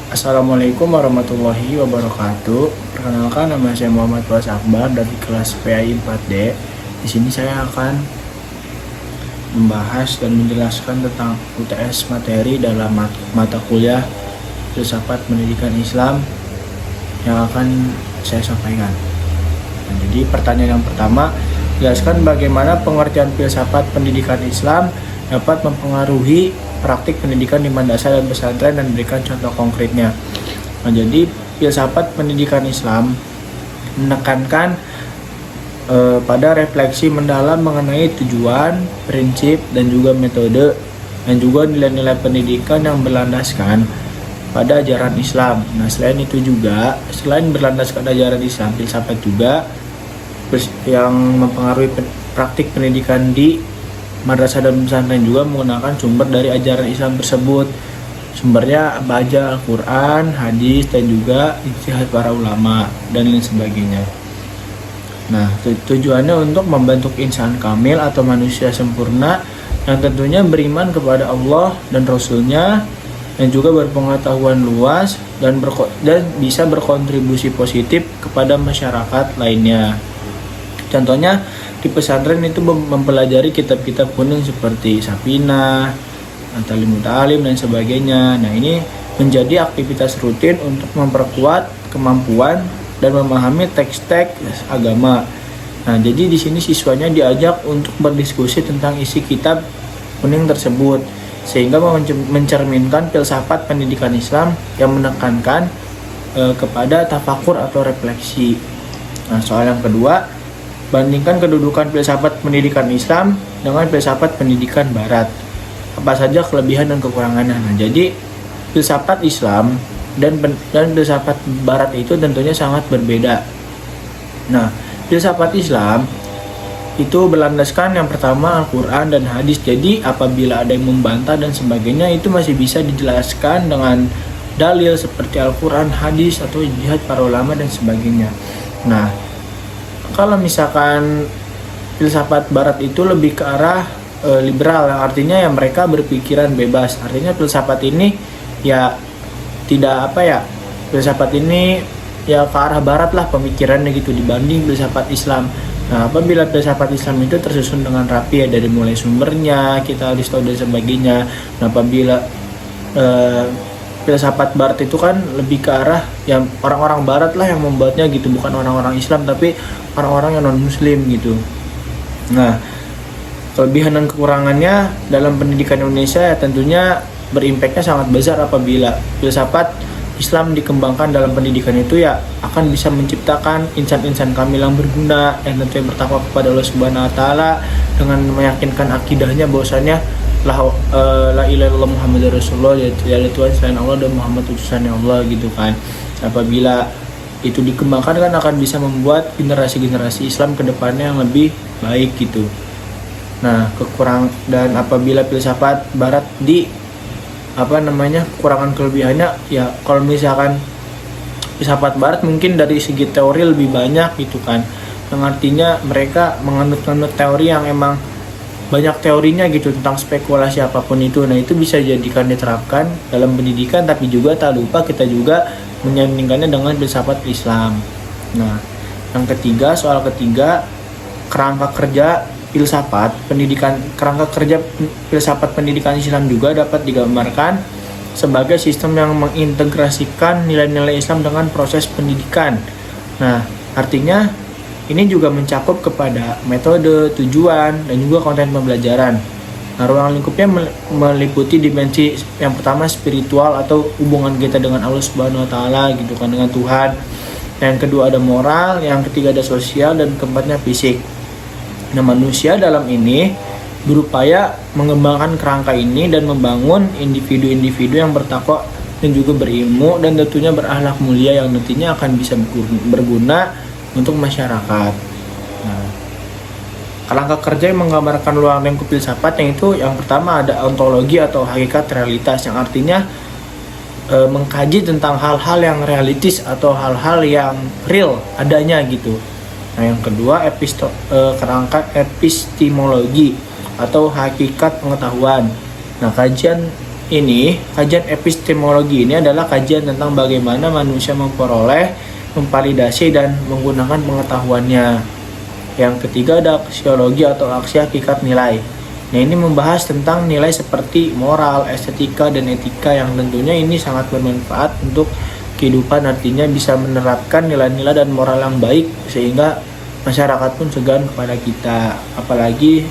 Assalamualaikum warahmatullahi wabarakatuh. Perkenalkan, nama saya Muhammad Fawaz Akbar dari kelas PAI 4D. Di sini saya akan membahas dan menjelaskan tentang UTS materi dalam mata kuliah Filsafat Pendidikan Islam yang akan saya sampaikan. Nah, jadi pertanyaan yang pertama, jelaskan bagaimana pengertian filsafat pendidikan Islam dapat mempengaruhi praktik pendidikan di madrasah dan pesantren dan berikan contoh konkretnya. Nah, jadi filsafat pendidikan Islam menekankan pada refleksi mendalam mengenai tujuan, prinsip, dan juga metode dan juga nilai-nilai pendidikan yang berlandaskan pada ajaran Islam. Nah, selain berlandaskan ajaran Islam, filsafat juga yang mempengaruhi praktik pendidikan di madrasah dan pesantren juga menggunakan sumber dari ajaran Islam tersebut. Sumbernya baca Al-Quran, hadis, dan juga ijtihad para ulama dan lain sebagainya. Nah, tujuannya untuk membentuk insan kamil atau manusia sempurna yang tentunya beriman kepada Allah dan Rasul-Nya dan juga berpengetahuan luas dan bisa berkontribusi positif kepada masyarakat lainnya. Contohnya di pesantren itu mempelajari kitab-kitab kuning seperti Safinah, Talim Muta'alim dan sebagainya. Nah, ini menjadi aktivitas rutin untuk memperkuat kemampuan dan memahami teks-teks agama. Nah, jadi di sini siswanya diajak untuk berdiskusi tentang isi kitab kuning tersebut sehingga mencerminkan filsafat pendidikan Islam yang menekankan kepada tafakur atau refleksi. Nah, soal yang kedua, bandingkan kedudukan filsafat pendidikan Islam dengan filsafat pendidikan Barat. Apa saja kelebihan dan kekurangannya? Nah, jadi filsafat Islam dan filsafat Barat itu tentunya sangat berbeda. Nah, filsafat Islam itu berlandaskan yang pertama Al-Quran dan hadis. Jadi apabila ada yang membantah dan sebagainya itu masih bisa dijelaskan dengan dalil seperti Al-Quran, hadis, atau ijtihad para ulama dan sebagainya. Nah, kalau misalkan filsafat Barat itu lebih ke arah liberal, yang artinya ya mereka berpikiran bebas. Artinya filsafat ini ya tidak filsafat ini ya ke arah Barat lah pemikirannya gitu dibanding filsafat Islam. Nah, apabila filsafat Islam itu tersusun dengan rapi ya dari mulai sumbernya kita harus tahu dan sebagainya. Nah, apabila filsafat Barat itu kan lebih ke arah yang orang-orang Barat lah yang membuatnya gitu, bukan orang-orang Islam tapi orang-orang yang non Muslim gitu. Nah, kelebihan dan kekurangannya dalam pendidikan Indonesia ya tentunya berimpaknya sangat besar. Apabila filsafat Islam dikembangkan dalam pendidikan itu ya akan bisa menciptakan insan-insan kamil yang berguna yang tentunya bertakwa kepada Allah Subhanahu wa taala dengan meyakinkan akidahnya bahwasanya la ilaha illallah Muhammadur Rasulullah, yaitu Tuhan selain Allah dan Muhammad utusannya Allah gitu kan. Apabila itu dikembangkan kan akan bisa membuat generasi-generasi Islam ke depannya yang lebih baik gitu. Nah, dan apabila filsafat Barat kekurangan kelebihannya ya kalau misalkan filsafat Barat mungkin dari segi teori lebih banyak gitu kan, yang artinya mereka menganut teori yang emang banyak teorinya gitu tentang spekulasi apapun itu. Nah, itu bisa jadikan diterapkan dalam pendidikan, tapi juga tak lupa kita juga menyandingkannya dengan filsafat Islam. Nah, soal ketiga, kerangka kerja filsafat pendidikan Islam juga dapat digambarkan sebagai sistem yang mengintegrasikan nilai-nilai Islam dengan proses pendidikan. Nah, artinya ini juga mencakup kepada metode, tujuan, dan juga konten pembelajaran. Nah, ruang lingkupnya meliputi dimensi yang pertama spiritual atau hubungan kita dengan Allah Subhanahu wa taala gitu kan, dengan Tuhan. Yang kedua ada moral, yang ketiga ada sosial, dan keempatnya fisik. Nah, manusia dalam ini berupaya mengembangkan kerangka ini dan membangun individu-individu yang bertakwa dan juga berilmu dan tentunya berakhlak mulia yang nantinya akan bisa berguna untuk masyarakat. Nah, kerangka kerja yang menggambarkan ruang lingkup filsafat yang itu yang pertama ada ontologi atau hakikat realitas, yang artinya mengkaji tentang hal-hal yang realistis atau hal-hal yang real adanya gitu. Nah, yang kedua kerangka epistemologi atau hakikat pengetahuan. Nah, kajian ini, kajian epistemologi ini adalah kajian tentang bagaimana manusia memperoleh, memvalidasi, dan menggunakan pengetahuannya. Yang ketiga ada aksiologi atau aksi hakikat nilai. Nah, ini membahas tentang nilai seperti moral, estetika, dan etika yang tentunya ini sangat bermanfaat untuk kehidupan, artinya bisa menerapkan nilai-nilai dan moral yang baik sehingga masyarakat pun segan kepada kita, apalagi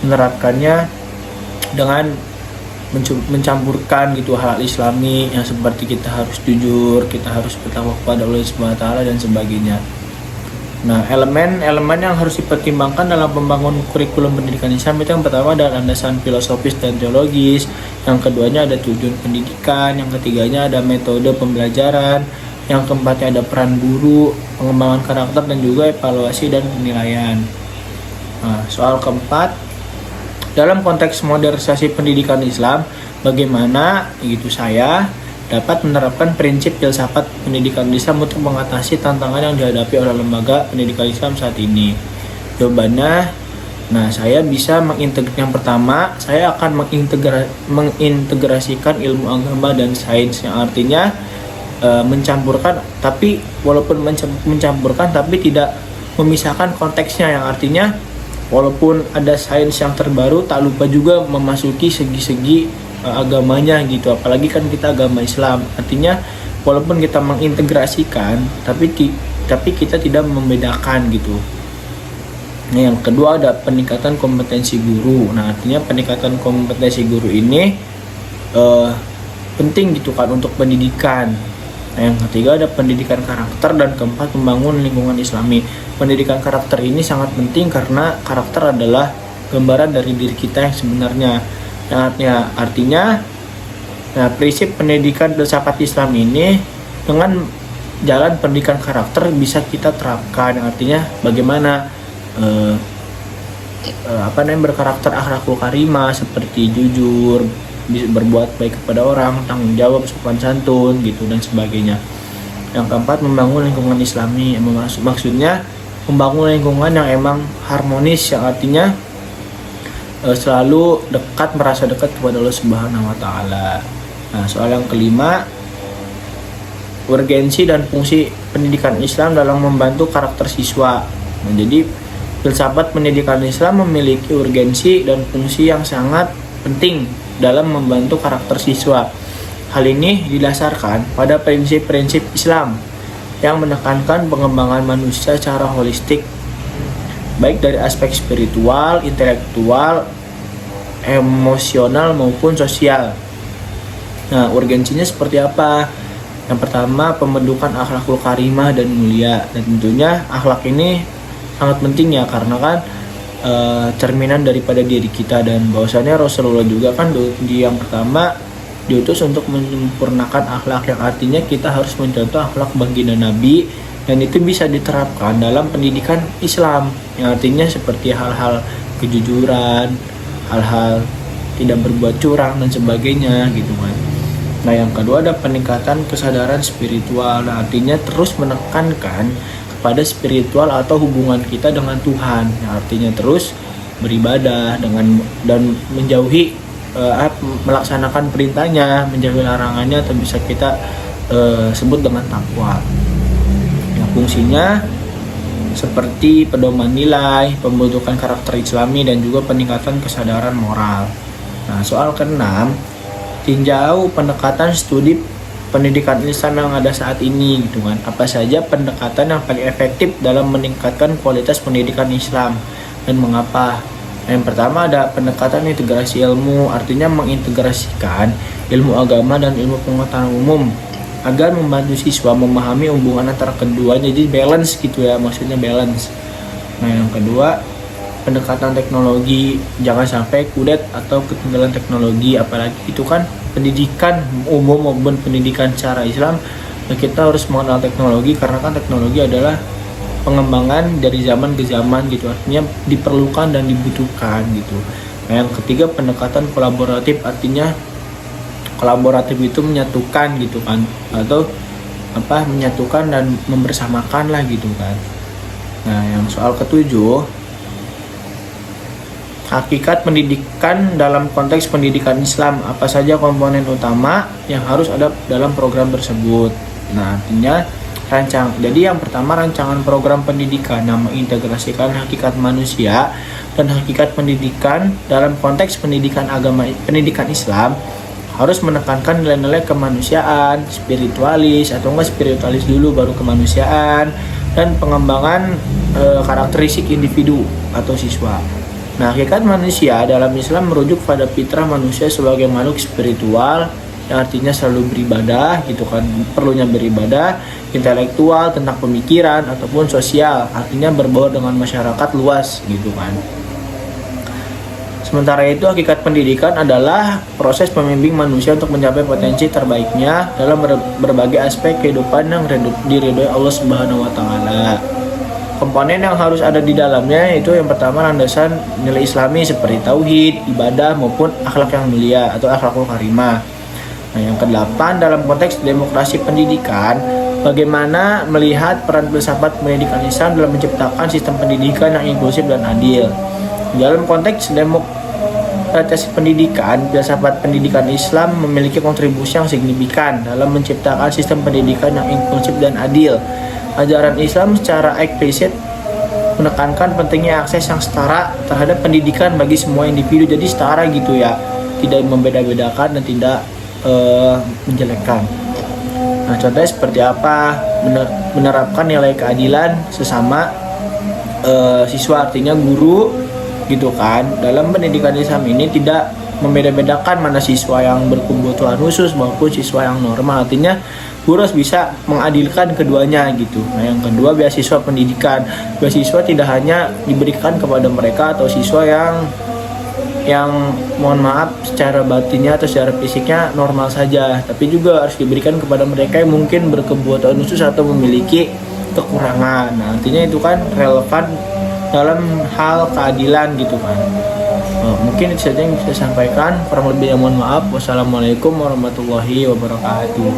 menerapkannya dengan mencampurkan gitu hal islami yang seperti kita harus jujur, kita harus bertakwa kepada Allah Subhanahu wa taala dan sebagainya. Nah, elemen-elemen yang harus dipertimbangkan dalam pembangunan kurikulum pendidikan Islam itu yang pertama ada landasan filosofis dan teologis, yang keduanya ada tujuan pendidikan, yang ketiganya ada metode pembelajaran, yang keempatnya ada peran guru, pengembangan karakter, dan juga evaluasi dan penilaian. Nah, soal keempat, dalam konteks modernisasi pendidikan Islam, bagaimana gitu saya dapat menerapkan prinsip filsafat pendidikan Islam untuk mengatasi tantangan yang dihadapi oleh lembaga pendidikan Islam saat ini? Jawabannya, saya bisa yang pertama, saya akan mengintegrasikan ilmu agama dan sains, yang artinya mencampurkan, tapi walaupun mencampurkan tapi tidak memisahkan konteksnya, yang artinya walaupun ada sains yang terbaru, tak lupa juga memasuki segi-segi agamanya gitu, apalagi kan kita agama Islam, artinya walaupun kita mengintegrasikan tapi kita tidak membedakan gitu. Nah, yang kedua ada peningkatan kompetensi guru. Nah, artinya peningkatan kompetensi guru ini penting gitu kan untuk pendidikan. Nah, yang ketiga ada pendidikan karakter, dan keempat membangun lingkungan Islami. Pendidikan karakter ini sangat penting karena karakter adalah gambaran dari diri kita yang sebenarnya. Artinya prinsip pendidikan filsafat Islam ini dengan jalan pendidikan karakter bisa kita terapkan, yang artinya bagaimana berkarakter akhlakul karimah seperti jujur, berbuat baik kepada orang, tanggung jawab, sopan santun gitu dan sebagainya. Yang keempat membangun lingkungan Islami, maksudnya membangun lingkungan yang emang harmonis, yang artinya selalu merasa dekat kepada Allah Subhanahu wa taala. Nah, soal yang kelima, urgensi dan fungsi pendidikan Islam dalam membantu karakter siswa. Nah, jadi filsafat pendidikan Islam memiliki urgensi dan fungsi yang sangat penting dalam membantu karakter siswa. Hal ini didasarkan pada prinsip-prinsip Islam yang menekankan pengembangan manusia secara holistik, baik dari aspek spiritual, intelektual, emosional maupun sosial. Nah, urgensinya seperti apa? Yang pertama, pembentukan akhlakul karimah dan mulia. Dan tentunya akhlak ini sangat penting ya, karena kan cerminan daripada diri kita, dan bahwasannya Rasulullah juga kan di yang pertama diutus untuk menyempurnakan akhlak, yang artinya kita harus mencontoh akhlak baginda Nabi, dan itu bisa diterapkan dalam pendidikan Islam, yang artinya seperti hal-hal kejujuran, hal-hal tidak berbuat curang dan sebagainya gitu kan. Nah, yang kedua ada peningkatan kesadaran spiritual. Nah, artinya terus menekankan kepada spiritual atau hubungan kita dengan Tuhan, yang artinya terus beribadah dan menjauhi melaksanakan perintahnya, menjauhi larangannya, atau bisa kita sebut dengan takwa. Yang fungsinya seperti pedoman nilai, pembentukan karakter Islami, dan juga peningkatan kesadaran moral. Nah, soal keenam, tinjau pendekatan studi pendidikan Islam yang ada saat ini gitu kan. Apa saja pendekatan yang paling efektif dalam meningkatkan kualitas pendidikan Islam dan mengapa? Yang pertama ada pendekatan integrasi ilmu, artinya mengintegrasikan ilmu agama dan ilmu pengetahuan umum agar membantu siswa memahami hubungan antara keduanya, jadi balance gitu ya, maksudnya balance. Nah, yang kedua pendekatan teknologi, jangan sampai kudet atau ketinggalan teknologi, apalagi itu kan pendidikan umum maupun pendidikan secara Islam, kita harus mengenal teknologi karena kan teknologi adalah pengembangan dari zaman ke zaman gitu, artinya diperlukan dan dibutuhkan gitu. Nah, yang ketiga pendekatan kolaboratif, artinya kolaboratif itu menyatukan gitu kan, atau menyatukan dan membersamakan lah gitu kan. Nah, yang soal ketujuh, Hakikat pendidikan dalam konteks pendidikan Islam, apa saja komponen utama yang harus ada dalam program tersebut. Nah, artinya jadi yang pertama, rancangan program pendidikan yang mengintegrasikan hakikat manusia dan hakikat pendidikan dalam konteks pendidikan Islam harus menekankan nilai-nilai kemanusiaan, spiritualis atau enggak spiritualis dulu baru kemanusiaan, dan pengembangan karakteristik individu atau siswa. Nah, hakikat manusia dalam Islam merujuk pada fitrah manusia sebagai makhluk spiritual yang artinya selalu beribadah gitu kan, perlunya beribadah, intelektual tentang pemikiran ataupun sosial, artinya berbaur dengan masyarakat luas gitu kan. Sementara itu, hakikat pendidikan adalah proses pembimbing manusia untuk mencapai potensi terbaiknya dalam berbagai aspek kehidupan yang diridhoi Allah Subhanahu wa taala. Komponen yang harus ada di dalamnya itu yang pertama, landasan nilai Islami seperti tauhid, ibadah maupun akhlak yang mulia atau akhlakul karimah. Nah, yang kedelapan, dalam konteks demokrasi pendidikan, bagaimana melihat peran filsafat pendidikan Islam dalam menciptakan sistem pendidikan yang inklusif dan adil. Dalam konteks demokrasi pendidikan, filsafat pendidikan Islam memiliki kontribusi yang signifikan dalam menciptakan sistem pendidikan yang inklusif dan adil. Ajaran Islam secara eksplisit menekankan pentingnya akses yang setara terhadap pendidikan bagi semua individu. Jadi setara gitu ya, tidak membeda-bedakan dan tidak menjelekkan. Nah, contohnya seperti apa? Menerapkan nilai keadilan sesama siswa, artinya guru gitu kan. Dalam pendidikan Islam ini tidak membeda-bedakan mana siswa yang berkebutuhan khusus maupun siswa yang normal, artinya guru harus bisa mengadilkan keduanya gitu. Nah, yang kedua, beasiswa pendidikan. Beasiswa tidak hanya diberikan kepada mereka atau siswa yang mohon maaf secara batinnya atau secara fisiknya normal saja, tapi juga harus diberikan kepada mereka yang mungkin berkebutuhan khusus atau memiliki kekurangan. Nah, artinya itu kan relevan dalam hal keadilan gitu kan. Mungkin itu saja yang bisa saya sampaikan. Kurang lebihnya mohon maaf. Wassalamualaikum warahmatullahi wabarakatuh.